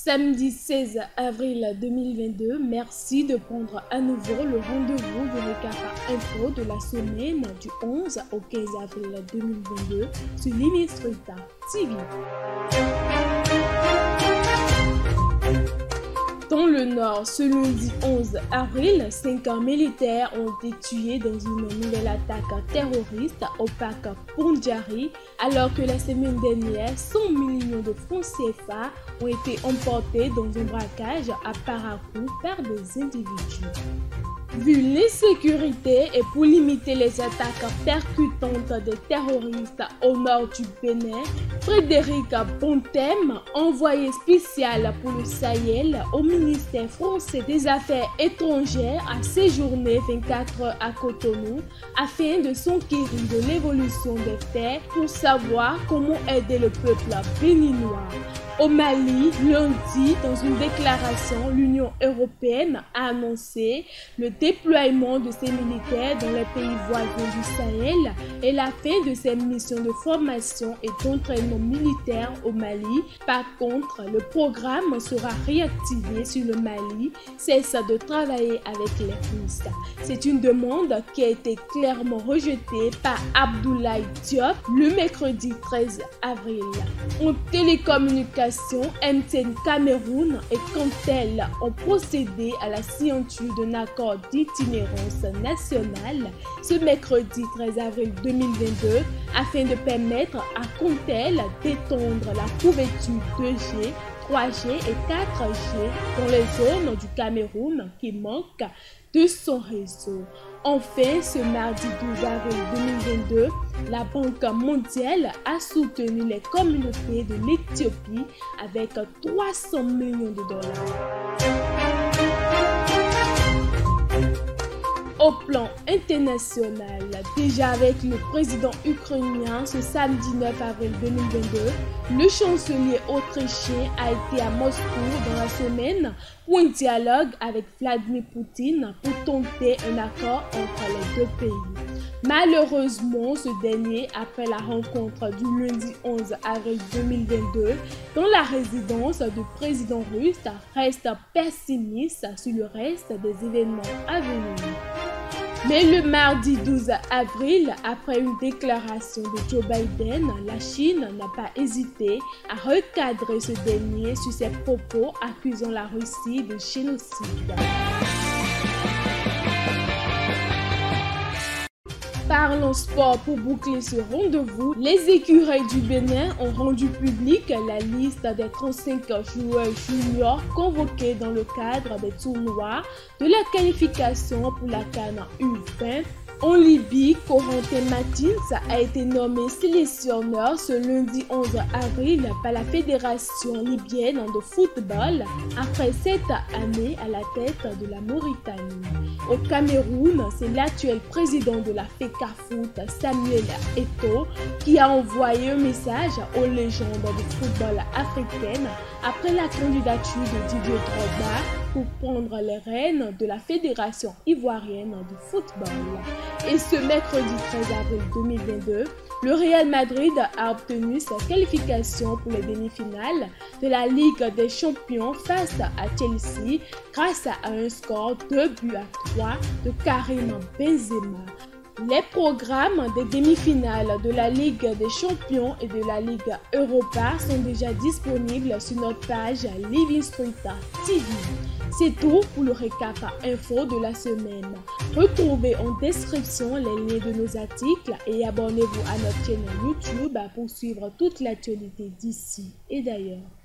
Samedi 16 avril 2022, merci de prendre à nouveau le rendez-vous de récap info de la semaine du 11 au 15 avril 2022 sur Living Street TV. Dans le Nord, ce lundi 11 avril, 5 militaires ont été tués dans une nouvelle attaque terroriste au parc Pondjari, alors que la semaine dernière, 100 millions de francs CFA ont été emportés dans un braquage à Parakou par des individus. Vu l'insécurité et pour limiter les attaques percutantes des terroristes au nord du Bénin, Frédéric Bontem, envoyé spécial pour le Sahel au ministère français des Affaires étrangères, a séjourné 24 heures à Cotonou afin de s'enquérir de l'évolution des faits pour savoir comment aider le peuple béninois. Au Mali, lundi, dans une déclaration, l'Union européenne a annoncé le déploiement de ses militaires dans les pays voisins du Sahel et la fin de ses missions de formation et d'entraînement militaire au Mali. Par contre, le programme sera réactivé si le Mali cesse de travailler avec les Russes. C'est une demande qui a été clairement rejetée par Abdoulaye Diop le mercredi 13 avril. En télécommunication, MTN Cameroun et Cantel ont procédé à la signature d'un accord d'itinérance nationale ce mercredi 13 avril 2022 afin de permettre à Cantel d'étendre la couverture 2G, 3G et 4G dans les zones du Cameroun qui manquent de son réseau. Enfin, ce mardi 12 avril 2022, la Banque mondiale a soutenu les communautés de l'Éthiopie avec 300 millions de dollars. Au plan international, déjà avec le président ukrainien ce samedi 9 avril 2022, le chancelier autrichien a été à Moscou dans la semaine pour un dialogue avec Vladimir Poutine pour tenter un accord entre les deux pays. Malheureusement, ce dernier, après la rencontre du lundi 11 avril 2022 dans la résidence du président russe, reste pessimiste sur le reste des événements à venir. Mais le mardi 12 avril, après une déclaration de Joe Biden, la Chine n'a pas hésité à recadrer ce dernier sur ses propos accusant la Russie de génocide. Parlons sport pour boucler ce rendez-vous. Les écureuils du Bénin ont rendu publique la liste des 35 joueurs juniors convoqués dans le cadre des tournois de la qualification pour la CAN U20. En Libye, Corentin Martins a été nommé sélectionneur ce lundi 11 avril par la Fédération libyenne de football après 7 années à la tête de la Mauritanie. Au Cameroun, c'est l'actuel président de la FECAFOOT, Samuel Eto'o, qui a envoyé un message aux légendes du football africaines après la candidature de Didier Drogba pour prendre les rênes de la Fédération ivoirienne de football. Et ce mercredi 13 avril 2022, le Real Madrid a obtenu sa qualification pour les demi-finales de la Ligue des Champions face à Chelsea grâce à un score 2-3 de Karim Benzema. Les programmes des demi-finales de la Ligue des Champions et de la Ligue Europa sont déjà disponibles sur notre page Living Street TV. C'est tout pour le récap info de la semaine. Retrouvez en description les liens de nos articles et abonnez-vous à notre chaîne YouTube pour suivre toute l'actualité d'ici et d'ailleurs.